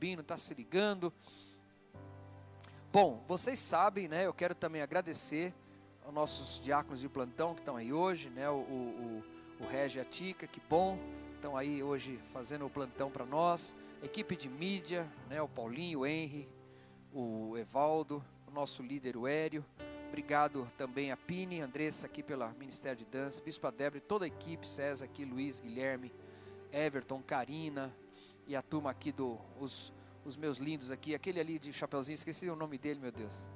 subindo, está se ligando. Bom, vocês sabem, né? Eu quero também agradecer aos nossos diáconos de plantão que estão aí hoje, né? O Regi e a Tica, que bom, estão aí hoje fazendo o plantão para nós. Equipe de mídia, né? O Paulinho, o Henry, o Evaldo, o nosso líder, o Hério. Obrigado também a Pini, Andressa aqui pelo Ministério de Dança, Bispo Adébrio, toda a equipe, César aqui, Luiz, Guilherme, Everton, Karina e a turma aqui os meus lindos aqui, aquele ali de chapeuzinho, esqueci o nome dele, meu Deus.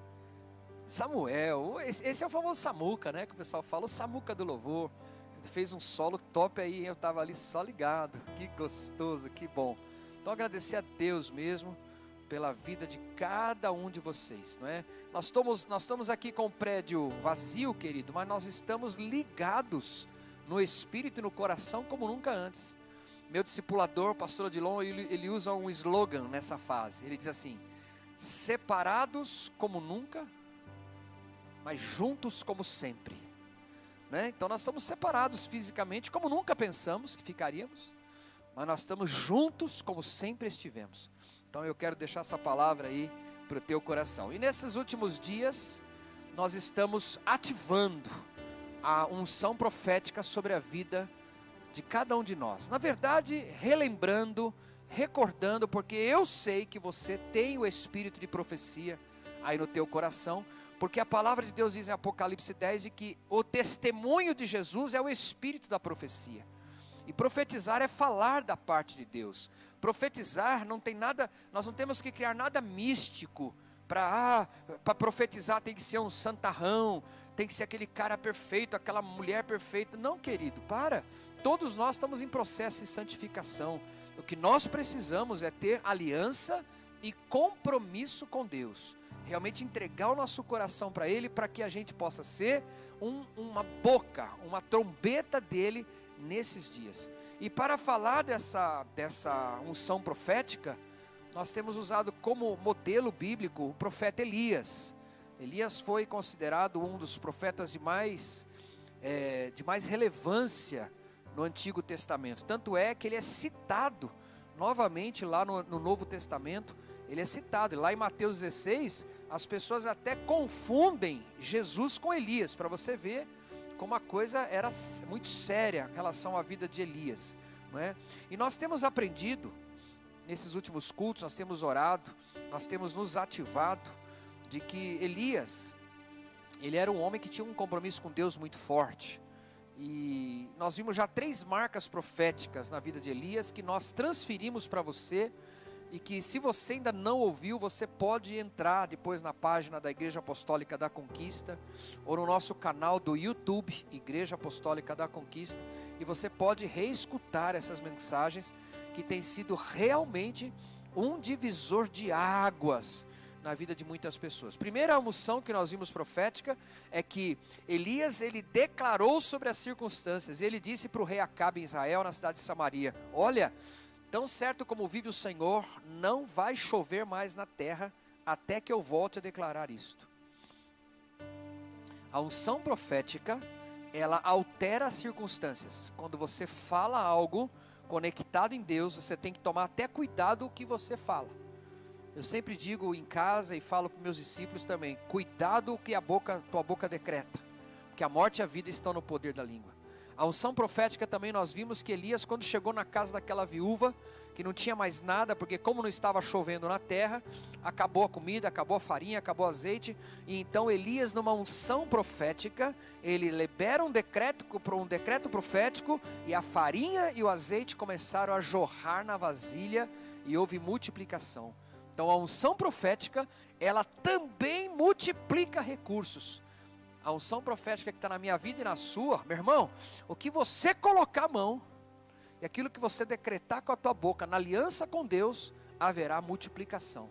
Samuel, esse é o famoso Samuca, né, que o pessoal fala, o Samuca do louvor. Fez um solo top aí, eu tava ali só ligado, que gostoso, que bom. Então agradecer a Deus mesmo pela vida de cada um de vocês, não é? Nós estamos aqui com o prédio vazio, querido, mas nós estamos ligados no espírito e no coração como nunca antes. Meu discipulador, o pastor Odilon, ele usa um slogan nessa fase, ele diz assim: separados como nunca, mas juntos como sempre, né? Então nós estamos separados fisicamente como nunca pensamos que ficaríamos, mas nós estamos juntos como sempre estivemos. Então eu quero deixar essa palavra aí para o teu coração. E nesses últimos dias, nós estamos ativando a unção profética sobre a vida de cada um de nós. Na verdade, relembrando, recordando, porque eu sei que você tem o espírito de profecia aí no teu coração, porque a palavra de Deus diz em Apocalipse 10 de que o testemunho de Jesus é o espírito da profecia. E profetizar é falar da parte de Deus. Profetizar não tem nada, nós não temos que criar nada místico para profetizar tem que ser um santarrão, tem que ser aquele cara perfeito, aquela mulher perfeita. Não, querido, todos nós estamos em processo de santificação. O que nós precisamos é ter aliança e compromisso com Deus. Realmente entregar o nosso coração para Ele, para que a gente possa ser uma boca, uma trombeta dEle nesses dias. E para falar dessa unção profética, nós temos usado como modelo bíblico o profeta Elias. Elias foi considerado um dos profetas de mais relevância no Antigo Testamento. Tanto é que ele é citado novamente lá no Novo Testamento. Ele é citado, e lá em Mateus 16, as pessoas até confundem Jesus com Elias, para você ver como a coisa era muito séria em relação à vida de Elias, não é? E nós temos aprendido, nesses últimos cultos, nós temos orado, nós temos nos ativado, de que Elias, ele era um homem que tinha um compromisso com Deus muito forte, e nós vimos já 3 marcas proféticas na vida de Elias, que nós transferimos para você, e que se você ainda não ouviu, você pode entrar depois na página da Igreja Apostólica da Conquista, ou no nosso canal do YouTube, Igreja Apostólica da Conquista, e você pode reescutar essas mensagens, que tem sido realmente um divisor de águas na vida de muitas pessoas. Primeira unção que nós vimos profética, é que Elias, ele declarou sobre as circunstâncias, ele disse para o rei Acabe em Israel, na cidade de Samaria: olha, tão certo como vive o Senhor, não vai chover mais na terra, até que eu volte a declarar isto. A unção profética, ela altera as circunstâncias. Quando você fala algo conectado em Deus, você tem que tomar até cuidado o que você fala. Eu sempre digo em casa e falo para meus discípulos também: cuidado o que tua boca decreta, porque a morte e a vida estão no poder da língua. A unção profética também, nós vimos que Elias, quando chegou na casa daquela viúva, que não tinha mais nada, porque como não estava chovendo na terra, acabou a comida, acabou a farinha, acabou o azeite, e então Elias, numa unção profética, ele libera um decreto profético, e a farinha e o azeite começaram a jorrar na vasilha, e houve multiplicação. Então a unção profética, ela também multiplica recursos. A unção profética que está na minha vida e na sua, meu irmão, o que você colocar a mão, e aquilo que você decretar com a tua boca, na aliança com Deus, haverá multiplicação.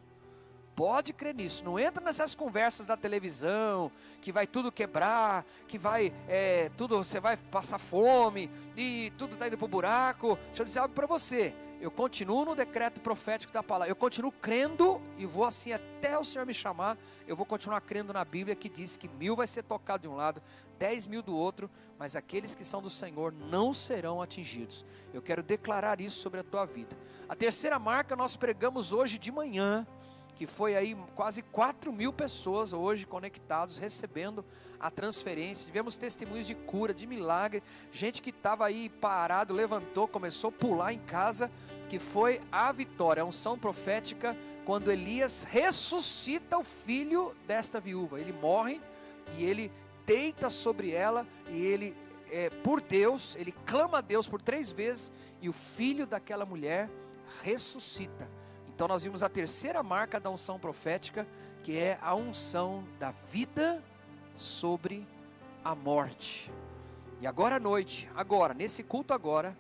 Pode crer nisso, não entra nessas conversas da televisão, que vai tudo quebrar, que vai, você vai passar fome, e tudo está indo para o buraco. Deixa eu dizer algo para você, eu continuo no decreto profético da palavra, eu continuo crendo e vou assim até o Senhor me chamar, eu vou continuar crendo na Bíblia que diz que 1000 vai ser tocado de um lado, 10.000 do outro, mas aqueles que são do Senhor não serão atingidos. Eu quero declarar isso sobre a tua vida. A terceira marca nós pregamos hoje de manhã, que foi aí quase 4.000 pessoas hoje conectados, recebendo a transferência. Tivemos testemunhos de cura, de milagre, gente que estava aí parado, levantou, começou a pular em casa, que foi a vitória, a unção profética, quando Elias ressuscita o filho desta viúva. Ele morre e ele deita sobre ela e ele, por Deus, ele clama a Deus por 3 vezes e o filho daquela mulher ressuscita. Então nós vimos a terceira marca da unção profética, que é a unção da vida sobre a morte. E agora à noite, agora, nesse culto agora,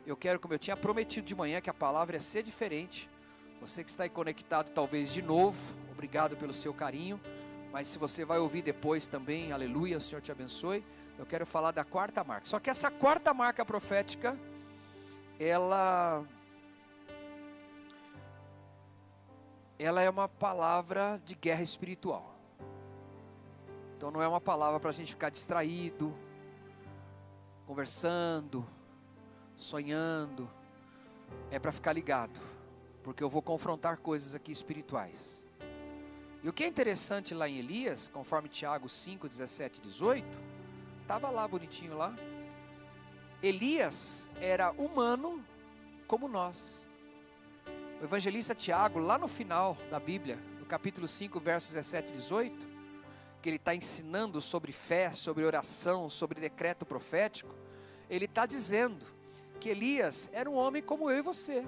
eu quero, como eu tinha prometido de manhã, que a palavra ia ser diferente. Você que está aí conectado talvez de novo, obrigado pelo seu carinho. Mas se você vai ouvir depois também, aleluia, o Senhor te abençoe. Eu quero falar da quarta marca. Só que essa quarta marca profética, ela é uma palavra de guerra espiritual. Então não é uma palavra para a gente ficar distraído, conversando, sonhando. É para ficar ligado, porque eu vou confrontar coisas aqui espirituais. E o que é interessante lá em Elias, conforme Tiago 5, 17 e 18, estava lá bonitinho lá. Elias era humano como nós. O evangelista Tiago, lá no final da Bíblia, no capítulo 5, versos 17 e 18, que ele está ensinando sobre fé, sobre oração, sobre decreto profético, ele está dizendo que Elias era um homem como eu e você.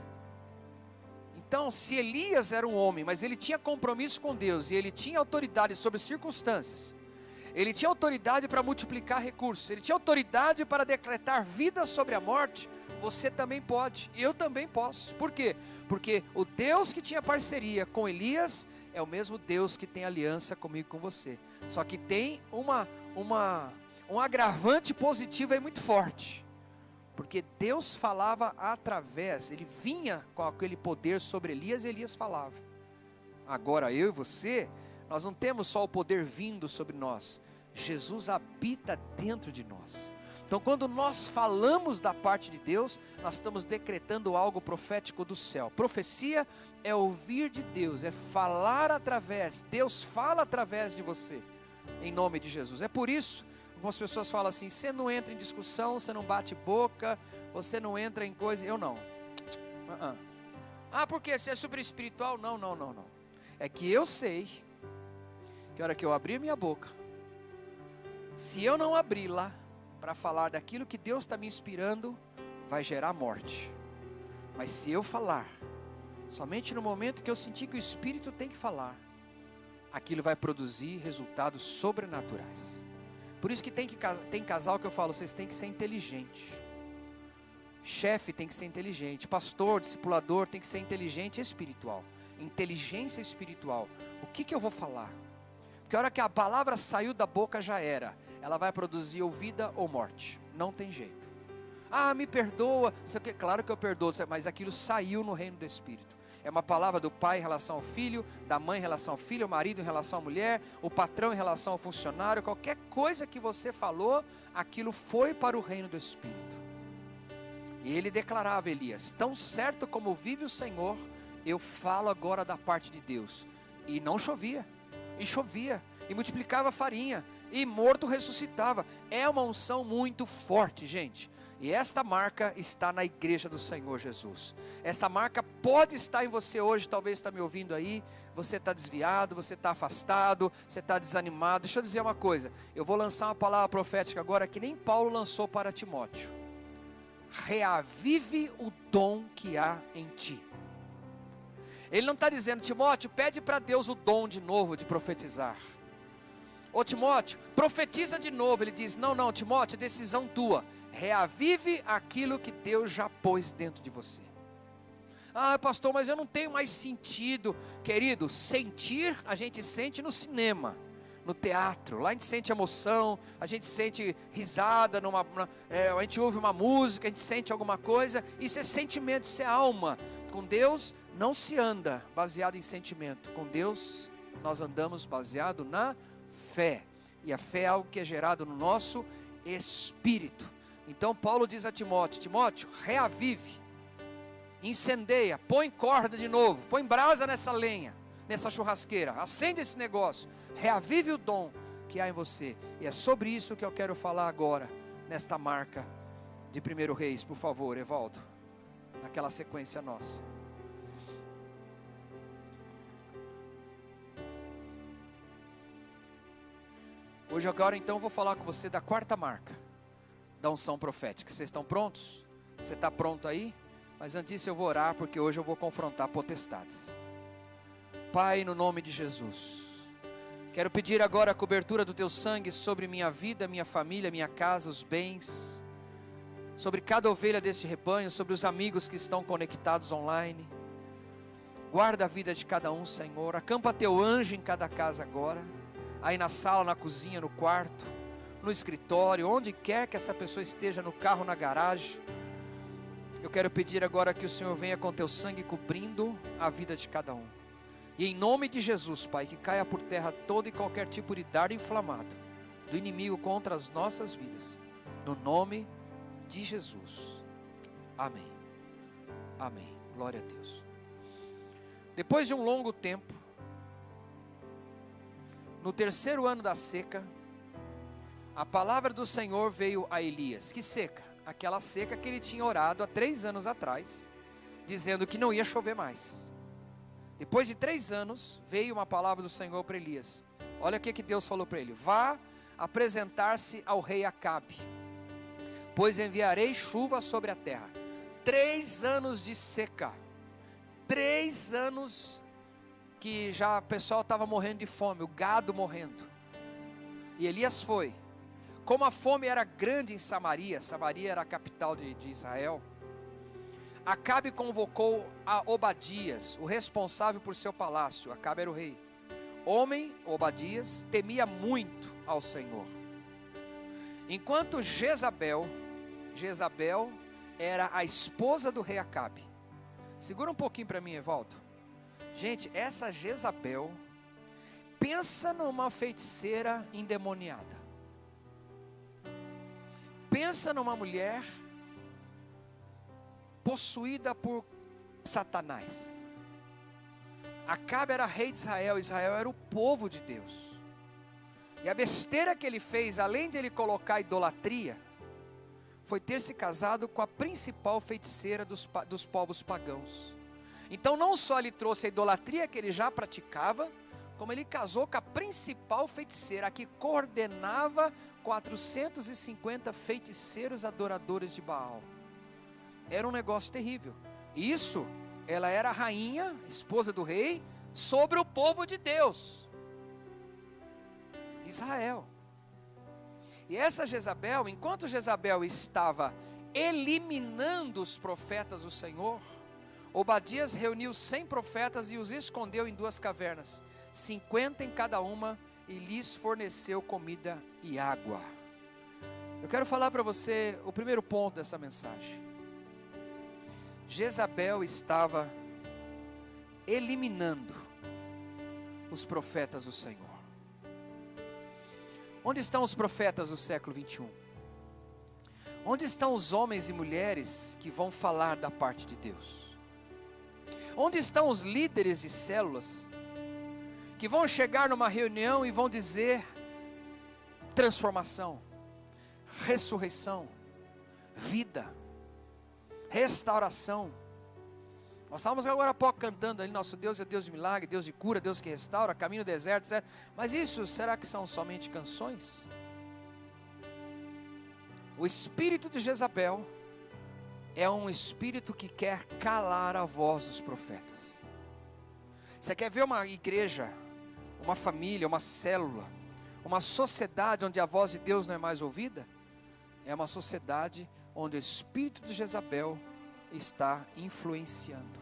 Então, se Elias era um homem, mas ele tinha compromisso com Deus, e ele tinha autoridade sobre circunstâncias, ele tinha autoridade para multiplicar recursos, ele tinha autoridade para decretar vida sobre a morte, você também pode, eu também posso. Por quê? Porque o Deus que tinha parceria com Elias é o mesmo Deus que tem aliança comigo e com você. Só que tem um agravante positivo aí muito forte. Porque Deus falava através, ele vinha com aquele poder sobre Elias e Elias falava. Agora eu e você, nós não temos só o poder vindo sobre nós, Jesus habita dentro de nós. Então quando nós falamos da parte de Deus, nós estamos decretando algo profético do céu. Profecia é ouvir de Deus, é falar através, Deus fala através de você, em nome de Jesus. É por isso, algumas pessoas falam assim, você não entra em discussão, você não bate boca, você não entra em coisa, eu não. Ah, porque você é super espiritual? Não. É que eu sei, que a hora que eu abrir minha boca, se eu não abrir lá, para falar daquilo que Deus está me inspirando, vai gerar morte. Mas se eu falar, somente no momento que eu sentir que o Espírito tem que falar, aquilo vai produzir resultados sobrenaturais. Por isso que tem casal que eu falo, vocês têm que ser inteligentes. Chefe tem que ser inteligente, pastor, discipulador tem que ser inteligente e espiritual. Inteligência espiritual. O que eu vou falar? Porque a hora que a palavra saiu da boca já era. Ela vai produzir ou vida ou morte. Não tem jeito. Ah, me perdoa. Claro que eu perdoo, mas aquilo saiu no reino do Espírito. É uma palavra do pai em relação ao filho, da mãe em relação ao filho, o marido em relação à mulher, o patrão em relação ao funcionário. Qualquer coisa que você falou, aquilo foi para o reino do Espírito. E ele declarava, Elias, tão certo como vive o Senhor, eu falo agora da parte de Deus. E não chovia. E chovia, e multiplicava a farinha, e morto ressuscitava. É uma unção muito forte, gente. E esta marca está na igreja do Senhor Jesus. Esta marca pode estar em você hoje, talvez está me ouvindo aí. Você está desviado, você está afastado, você está desanimado. Deixa eu dizer uma coisa, eu vou lançar uma palavra profética agora que nem Paulo lançou para Timóteo. Reavive o dom que há em ti. Ele não está dizendo, Timóteo, pede para Deus o dom de novo de profetizar. Ô Timóteo, profetiza de novo. Ele diz, não, Timóteo, é decisão tua. Reavive aquilo que Deus já pôs dentro de você. Ah, pastor, mas eu não tenho mais sentido. Querido, sentir a gente sente no cinema. no teatro. Lá a gente sente emoção, a gente sente risada, a gente ouve uma música, a gente sente alguma coisa. Isso é sentimento, isso é alma. Com Deus não se anda baseado em sentimento. Com Deus nós andamos baseado na fé. E a fé é algo que é gerado no nosso espírito. Então Paulo diz a Timóteo: Timóteo, reavive, incendeia, põe corda de novo, põe brasa nessa lenha, nessa churrasqueira, acende esse negócio, reavive o dom que há em você. E é sobre isso que eu quero falar agora, nesta marca de 1 Reis. Por favor, Evaldo, naquela sequência nossa. Hoje agora então eu vou falar com você da quarta marca da unção profética. Vocês estão prontos? Você está pronto aí? Mas antes disso eu vou orar, porque hoje eu vou confrontar potestades. Pai, no nome de Jesus, quero pedir agora a cobertura do Teu sangue sobre minha vida, minha família, minha casa, os bens, sobre cada ovelha deste rebanho, sobre os amigos que estão conectados online. Guarda a vida de cada um, Senhor. Acampa Teu anjo em cada casa agora, aí na sala, na cozinha, no quarto, no escritório, onde quer que essa pessoa esteja, no carro, na garagem. Eu quero pedir agora que o Senhor venha com Teu sangue cobrindo a vida de cada um. E em nome de Jesus, Pai, que caia por terra todo e qualquer tipo de dardo inflamado do inimigo contra as nossas vidas. No nome de Jesus. Amém. Amém. Glória a Deus. Depois de um longo tempo, no terceiro ano da seca, a palavra do Senhor veio a Elias. Que seca? Aquela seca que ele tinha orado há 3 anos atrás, dizendo que não ia chover mais. Depois de 3 anos, veio uma palavra do Senhor para Elias. Olha o que Deus falou para ele: vá apresentar-se ao rei Acabe, pois enviarei chuva sobre a terra. 3 anos de seca, 3 anos que já o pessoal estava morrendo de fome, o gado morrendo. E Elias foi. Como a fome era grande em Samaria, Samaria era a capital de Israel, Acabe convocou a Obadias, o responsável por seu palácio. Acabe era o rei. Homem, Obadias, temia muito ao Senhor. Enquanto Jezabel era a esposa do rei Acabe. Segura um pouquinho para mim, Evaldo. Gente, essa Jezabel, pensa numa feiticeira endemoniada. Pensa numa mulher possuída por Satanás. Acabe era rei de Israel, Israel era o povo de Deus. E a besteira que ele fez, além de ele colocar idolatria, foi ter se casado com a principal feiticeira dos povos pagãos. Então não só ele trouxe a idolatria que ele já praticava, como ele casou com a principal feiticeira, a que coordenava 450 feiticeiros adoradores de Baal. Era um negócio terrível. Isso, ela era a rainha, esposa do rei, sobre o povo de Deus, Israel. E essa Jezabel, enquanto Jezabel estava eliminando os profetas do Senhor, Obadias reuniu 100 profetas e os escondeu em 2 cavernas, 50 em cada uma, e lhes forneceu comida e água. Eu quero falar para você o primeiro ponto dessa mensagem. Jezabel estava eliminando os profetas do Senhor. Onde estão os profetas do século 21? Onde estão os homens e mulheres que vão falar da parte de Deus? Onde estão os líderes de células que vão chegar numa reunião e vão dizer transformação, ressurreição, vida, restauração? Nós estávamos agora há pouco cantando ali, nosso Deus é Deus de milagre, Deus de cura, Deus que restaura, caminho no deserto, etc. Mas isso, será que são somente canções? O espírito de Jezabel é um espírito que quer calar a voz dos profetas. Você quer ver uma igreja, uma família, uma célula, uma sociedade onde a voz de Deus não é mais ouvida? É uma sociedade onde o espírito de Jezabel está influenciando.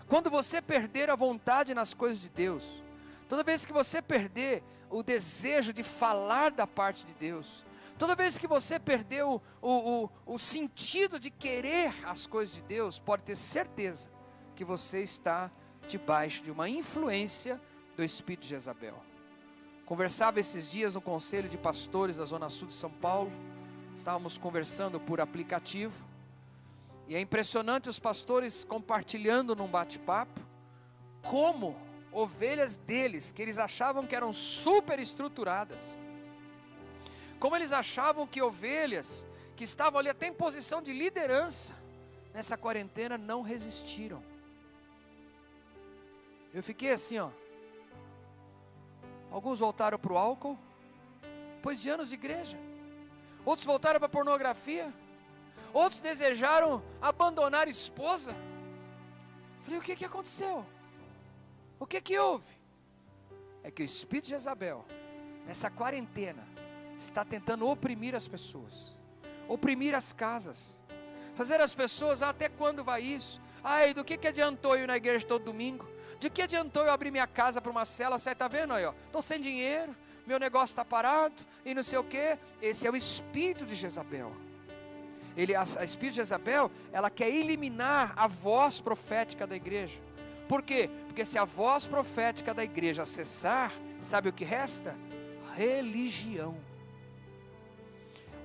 Quando você perder a vontade nas coisas de Deus, toda vez que você perder o desejo de falar da parte de Deus, toda vez que você perder o sentido de querer as coisas de Deus, pode ter certeza que você está debaixo de uma influência do espírito de Jezabel. Conversava esses dias no conselho de pastores da Zona Sul de São Paulo, estávamos conversando por aplicativo, e é impressionante os pastores compartilhando num bate-papo, como ovelhas deles, que eles achavam que eram super estruturadas, como eles achavam que ovelhas, que estavam ali até em posição de liderança, nessa quarentena não resistiram. Eu fiquei assim, alguns voltaram para o álcool, depois de anos de igreja, outros voltaram para a pornografia, outros desejaram abandonar a esposa. Falei, o que aconteceu? O que houve? É que o espírito de Jezabel, nessa quarentena, está tentando oprimir as pessoas, oprimir as casas, fazer as pessoas, até quando vai isso? Ai, do que adiantou eu ir na igreja todo domingo? De que adiantou eu abrir minha casa para uma célula? Você está vendo aí, estou sem dinheiro, meu negócio está parado, e não sei o que. Esse é o espírito de Jezabel. A espírito de Jezabel, ela quer eliminar a voz profética da igreja. Por quê? Porque se a voz profética da igreja cessar, sabe o que resta? Religião,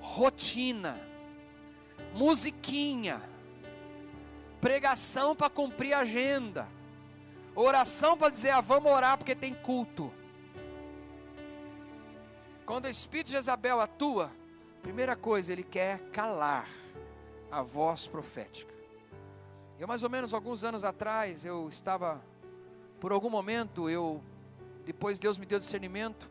rotina, musiquinha, pregação para cumprir a agenda, oração para dizer, vamos orar porque tem culto. Quando o espírito de Jezabel atua, primeira coisa, ele quer calar a voz profética. Eu mais ou menos alguns anos atrás, eu estava, por algum momento, depois Deus me deu discernimento,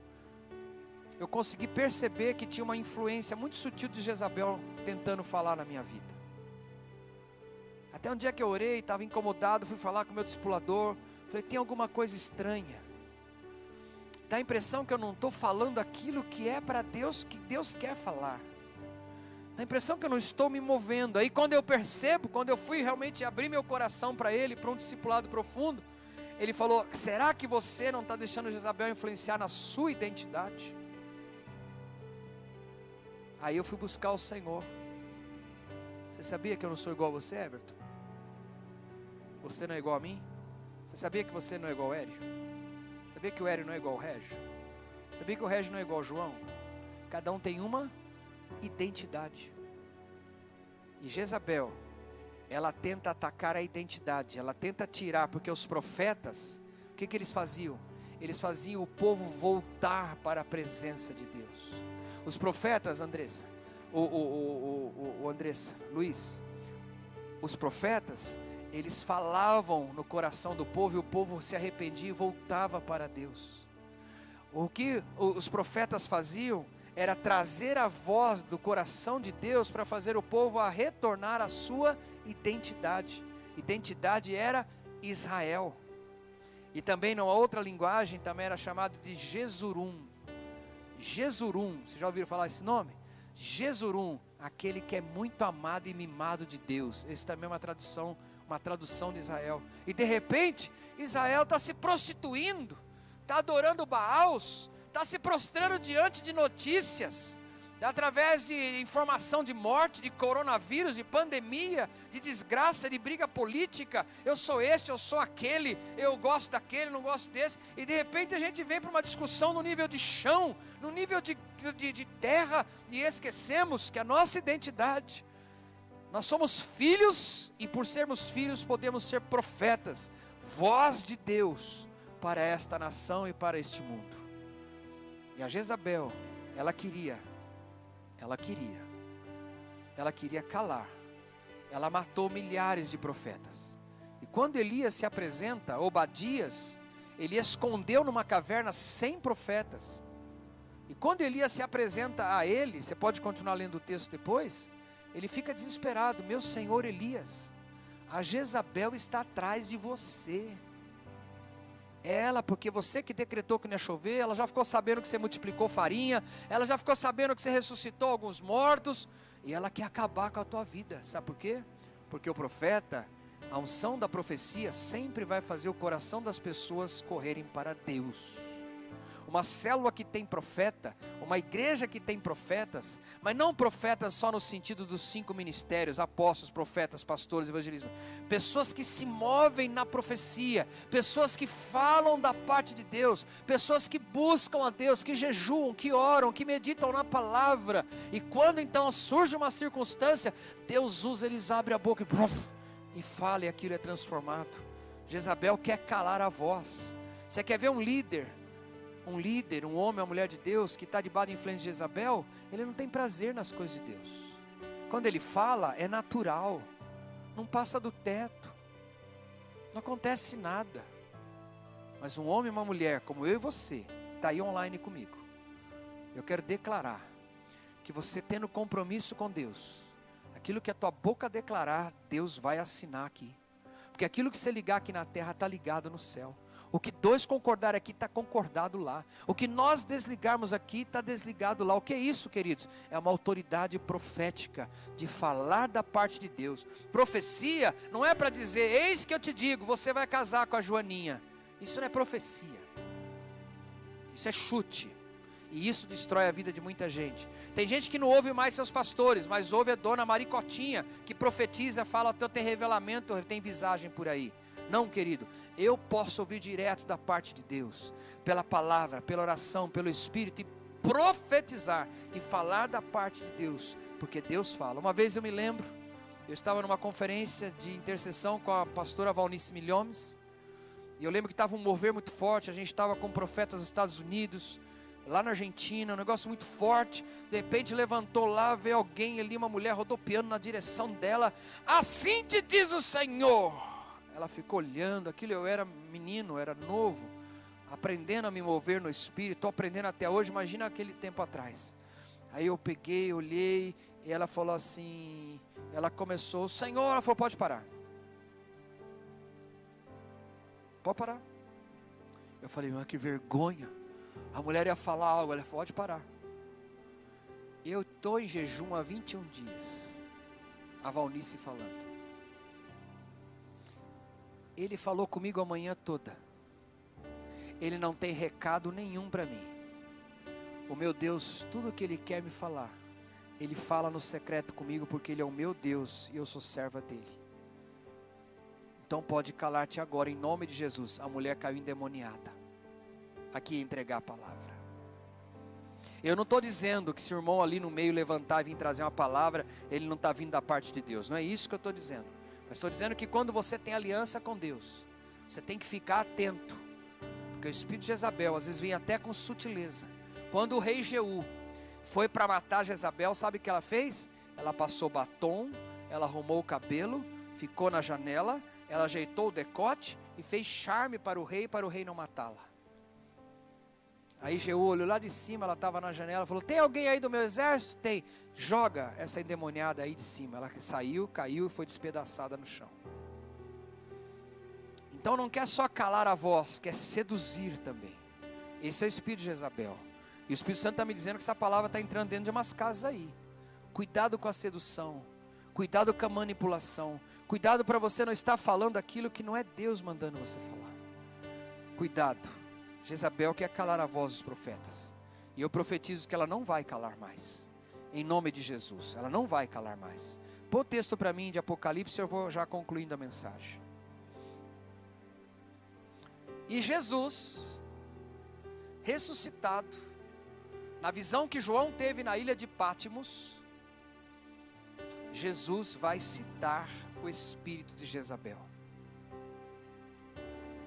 eu consegui perceber que tinha uma influência muito sutil de Jezabel tentando falar na minha vida. Até um dia que eu orei, estava incomodado, fui falar com o meu discipulador, falei, tem alguma coisa estranha, dá a impressão que eu não estou falando aquilo que é para Deus, que Deus quer falar, dá a impressão que eu não estou me movendo. Aí quando eu percebo, quando eu fui realmente abrir meu coração para ele, para um discipulado profundo, ele falou, será que você não está deixando Jezabel influenciar na sua identidade? Aí eu fui buscar o Senhor. Você sabia que eu não sou igual a você, Everton? Você não é igual a mim? Você sabia que você não é igual ao Hélio? Sabia que o Hélio não é igual ao Régio? Sabia que o Régio não é igual ao João? Cada um tem uma identidade. E Jezabel, ela tenta atacar a identidade, ela tenta tirar, porque os profetas, o que eles faziam? Eles faziam o povo voltar para a presença de Deus. Os profetas, Andressa, Andressa, Luiz, os profetas, eles falavam no coração do povo, e o povo se arrependia e voltava para Deus. O que os profetas faziam era trazer a voz do coração de Deus para fazer o povo a retornar à sua identidade. Identidade era Israel. E também numa outra linguagem também era chamado de Jesurum. Jesurum, vocês já ouviram falar esse nome? Jesurum, aquele que é muito amado e mimado de Deus. Esse também é uma tradução de Israel. E de repente, Israel está se prostituindo, está adorando Baals, está se prostrando diante de notícias, através de informação de morte, de coronavírus, de pandemia, de desgraça, de briga política. Eu sou este, eu sou aquele, eu gosto daquele, não gosto desse. E de repente a gente vem para uma discussão no nível de chão, no nível de terra, e esquecemos que a nossa identidade, nós somos filhos, e por sermos filhos podemos ser profetas, voz de Deus para esta nação e para este mundo. E a Jezabel, ela queria calar. Ela matou milhares de profetas. E quando Elias se apresenta, Obadias, ele escondeu numa caverna 100 profetas. E quando Elias se apresenta a ele, você pode continuar lendo o texto depois, ele fica desesperado, meu senhor Elias, a Jezabel está atrás de você. Ela, porque você que decretou que não ia chover, ela já ficou sabendo que você multiplicou farinha, ela já ficou sabendo que você ressuscitou alguns mortos, e ela quer acabar com a tua vida. Sabe por quê? Porque o profeta, A unção da profecia sempre vai fazer o coração das pessoas correrem para Deus. Uma célula que tem profeta, uma igreja que tem profetas, mas não profetas só no sentido dos 5 ministérios, apóstolos, profetas, pastores, evangelismo. Pessoas que se movem na profecia, pessoas que falam da parte de Deus, pessoas que buscam a Deus, que jejuam, que oram, que meditam na palavra. E quando então surge uma circunstância, Deus usa, eles abrem a boca e fala, e aquilo é transformado. Jezabel quer calar a voz. Você quer ver um líder, um homem, uma mulher de Deus, que está debaixo da influência de Jezabel, ele não tem prazer nas coisas de Deus. Quando ele fala, é natural, não passa do teto, não acontece nada. Mas um homem e uma mulher, como eu e você, está aí online comigo, eu quero declarar, que você tendo compromisso com Deus, aquilo que a tua boca declarar, Deus vai assinar aqui, porque aquilo que você ligar aqui na terra, está ligado no céu. O que 2 concordarem aqui, está concordado lá. O que nós desligarmos aqui, está desligado lá. O que é isso, queridos? É uma autoridade profética, de falar da parte de Deus. Profecia não é para dizer, eis que eu te digo, você vai casar com a Joaninha. Isso não é profecia, isso é chute. E isso destrói a vida de muita gente. Tem gente que não ouve mais seus pastores, mas ouve a dona Maricotinha, que profetiza, fala, tem revelamento, tem visagem por aí. Não, querido, eu posso ouvir direto da parte de Deus, pela palavra, pela oração, pelo Espírito, e profetizar, e falar da parte de Deus, porque Deus fala. Uma vez eu me lembro, eu estava numa conferência de intercessão com a pastora Valnice Milhomes, e eu lembro que estava um mover muito forte, a gente estava com profetas dos Estados Unidos, lá na Argentina, um negócio muito forte. De repente levantou lá, veio alguém ali, uma mulher rodopiando na direção dela, assim te diz o Senhor. Ela ficou olhando aquilo, eu era menino, era novo, aprendendo a me mover no Espírito, estou aprendendo até hoje, imagina aquele tempo atrás. Aí eu peguei, olhei, e ela falou assim, ela começou, Senhor, ela falou, pode parar. Pode parar. Eu falei, mas que vergonha, a mulher ia falar algo, ela falou, pode parar. Eu estou em jejum há 21 dias, a Valnice falando. Ele falou comigo a manhã toda. Ele não tem recado nenhum para mim. O meu Deus, tudo que Ele quer me falar, Ele fala no secreto comigo, porque Ele é o meu Deus e eu sou serva dEle. Então pode calar-te agora, em nome de Jesus. A mulher caiu endemoniada. Aqui entregar a palavra. Eu não estou dizendo que se o irmão ali no meio levantar e vir trazer uma palavra, ele não está vindo da parte de Deus. Não é isso que eu estou dizendo. Mas estou dizendo que quando você tem aliança com Deus, você tem que ficar atento, porque o espírito de Jezabel às vezes vem até com sutileza. Quando o rei Jeú foi para matar Jezabel, sabe o que ela fez? Ela passou batom, ela arrumou o cabelo, ficou na janela, ela ajeitou o decote e fez charme para o rei não matá-la. Aí Jeú olhou lá de cima, ela estava na janela, falou, tem alguém aí do meu exército? Tem, joga essa endemoniada aí de cima. Ela saiu, caiu e foi despedaçada no chão. Então não quer só calar a voz, quer seduzir também. Esse é o espírito de Jezabel. E o Espírito Santo está me dizendo que essa palavra está entrando dentro de umas casas aí. Cuidado com a sedução, cuidado com a manipulação, cuidado para você não estar falando aquilo que não é Deus mandando você falar. Cuidado. Jezabel quer calar a voz dos profetas, e eu profetizo que ela não vai calar mais, em nome de Jesus, ela não vai calar mais. Põe o texto para mim de Apocalipse, eu vou já concluindo a mensagem. E Jesus, ressuscitado, na visão que João teve na ilha de Pátimos, Jesus vai citar o espírito de Jezabel.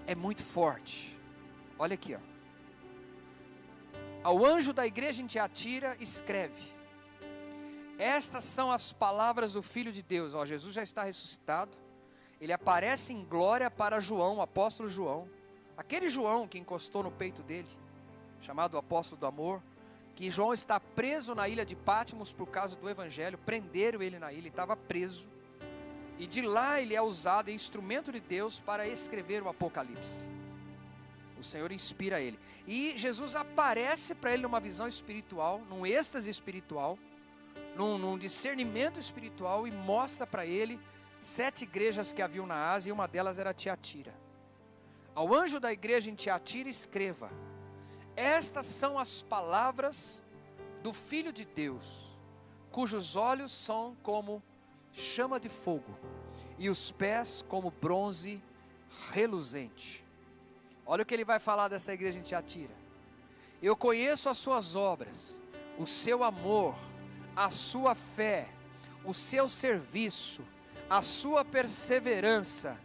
É muito forte. Olha aqui, ó. Ao anjo da igreja em Tiatira escreve: estas são as palavras do Filho de Deus. Ó, Jesus já está ressuscitado. Ele aparece em glória para João, o apóstolo João. Aquele João que encostou no peito dele, chamado apóstolo do amor. Que João está preso na ilha de Pátimos por causa do evangelho. Prenderam ele na ilha, ele estava preso. E de lá ele é usado, é instrumento de Deus para escrever o Apocalipse. O Senhor inspira ele. E Jesus aparece para ele numa visão espiritual, num êxtase espiritual, num discernimento espiritual, e mostra para ele 7 igrejas que haviam na Ásia, e uma delas era Tiatira. Ao anjo da igreja em Tiatira escreva: estas são as palavras do Filho de Deus, cujos olhos são como chama de fogo, e os pés como bronze reluzente. Olha o que ele vai falar dessa igreja em Tiatira: eu conheço as suas obras, o seu amor, a sua fé, o seu serviço, a sua perseverança,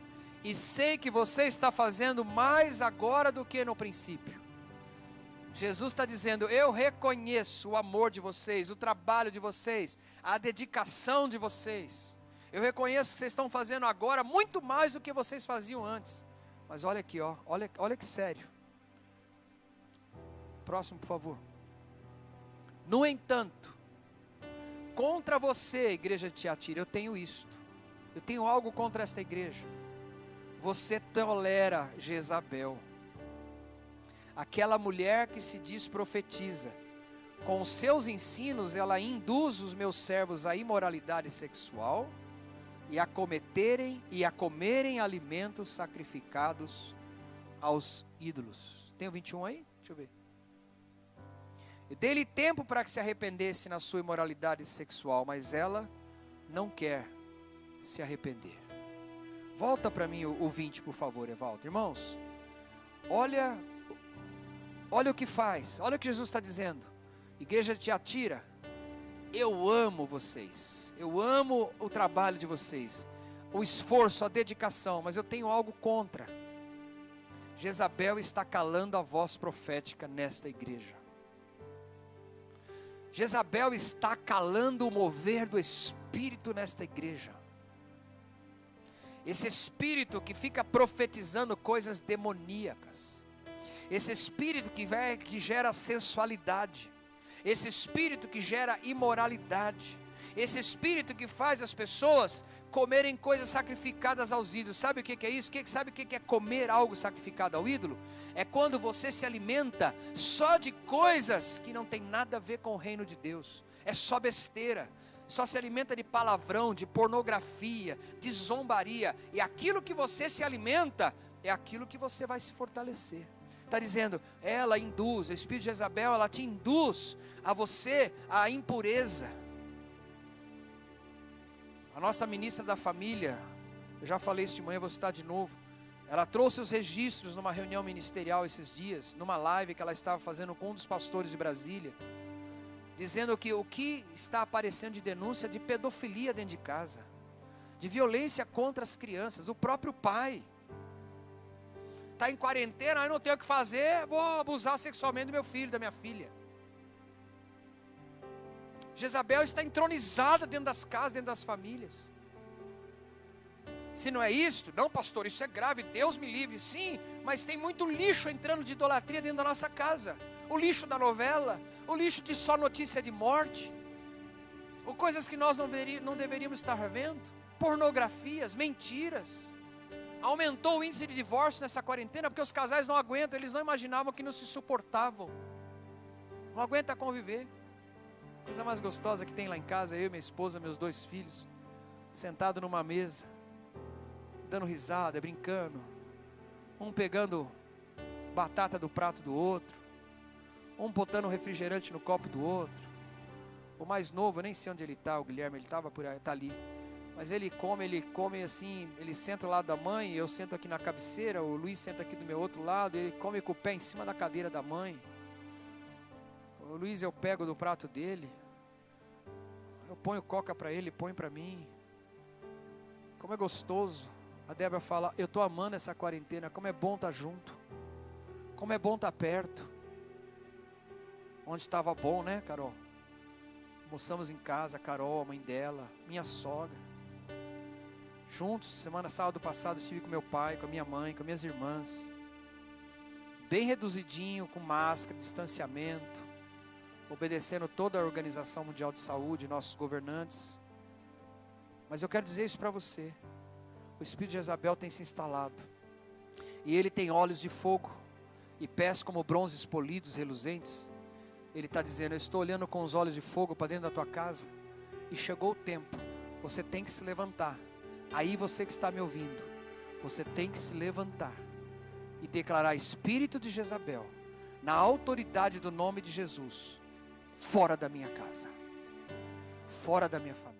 e sei que você está fazendo mais agora do que no princípio. Jesus está dizendo: eu reconheço o amor de vocês, o trabalho de vocês, a dedicação de vocês. Eu reconheço que vocês estão fazendo agora muito mais do que vocês faziam antes. Mas olha aqui, ó, olha que sério. Próximo, por favor. No entanto, contra você, igreja de Tiatira, eu tenho isto. Eu tenho algo contra esta igreja. Você tolera Jezabel, aquela mulher que se diz profetiza. Com os seus ensinos ela induz os meus servos à imoralidade sexual e a comerem alimentos sacrificados aos ídolos. Tem o 21 aí? Deixa eu ver. E dei-lhe tempo para que se arrependesse na sua imoralidade sexual, mas ela não quer se arrepender. Volta para mim o 20, por favor, Evaldo. Irmãos, olha o que faz, olha o que Jesus está dizendo. Igreja de Tiatira, eu amo vocês, eu amo o trabalho de vocês, o esforço, a dedicação, mas eu tenho algo contra. Jezabel está calando a voz profética nesta igreja. Jezabel está calando o mover do Espírito nesta igreja. Esse espírito que fica profetizando coisas demoníacas, esse espírito que gera sensualidade, esse espírito que gera imoralidade, esse espírito que faz as pessoas comerem coisas sacrificadas aos ídolos. Sabe o que é isso? Sabe o que é comer algo sacrificado ao ídolo? É quando você se alimenta só de coisas que não tem nada a ver com o reino de Deus. É só besteira. Só se alimenta de palavrão, de pornografia, de zombaria. E aquilo que você se alimenta é aquilo que você vai se fortalecer. Está dizendo, ela induz, o espírito de Jezabel, ela te induz a você a impureza. A nossa ministra da família, eu já falei isso de manhã, vou citar de novo. Ela trouxe os registros numa reunião ministerial esses dias, numa live que ela estava fazendo com um dos pastores de Brasília, dizendo que o que está aparecendo de denúncia de pedofilia dentro de casa, de violência contra as crianças, o próprio pai está em quarentena, eu não tenho o que fazer, vou abusar sexualmente do meu filho, da minha filha. Jezabel está entronizada dentro das casas, dentro das famílias. Se não é isto, não pastor, isso é grave, Deus me livre. Sim, mas tem muito lixo entrando de idolatria dentro da nossa casa. O lixo da novela, o lixo de só notícia de morte, ou coisas que nós não deveríamos estar vendo, pornografias, mentiras. Aumentou o índice de divórcio nessa quarentena, porque os casais não aguentam, eles não imaginavam que não se suportavam, não aguentam conviver. A coisa mais gostosa que tem lá em casa, eu, minha esposa, meus 2 filhos, sentado numa mesa, dando risada, brincando, um pegando batata do prato do outro, um botando refrigerante no copo do outro. O mais novo, eu nem sei onde ele está, o Guilherme, ele estava por aí, está ali. Mas ele come assim, ele senta ao lado da mãe, eu sento aqui na cabeceira, o Luiz senta aqui do meu outro lado, ele come com o pé em cima da cadeira da mãe. O Luiz eu pego do prato dele, eu ponho coca para ele, põe para mim. Como é gostoso. A Débora fala, eu estou amando essa quarentena, como é bom estar junto, como é bom estar perto. Onde estava bom, né, Carol? Almoçamos em casa, a Carol, a mãe dela, minha sogra. Juntos, sábado passado estive com meu pai, com a minha mãe, com minhas irmãs. Bem reduzidinho, com máscara, distanciamento, obedecendo toda a Organização Mundial de Saúde, nossos governantes. Mas eu quero dizer isso para você. O espírito de Jezabel tem se instalado. E ele tem olhos de fogo e pés como bronzes polidos, reluzentes. Ele está dizendo, eu estou olhando com os olhos de fogo para dentro da tua casa. E chegou o tempo, você tem que se levantar. Aí você que está me ouvindo, você tem que se levantar e declarar: espírito de Jezabel, na autoridade do nome de Jesus, fora da minha casa, fora da minha família.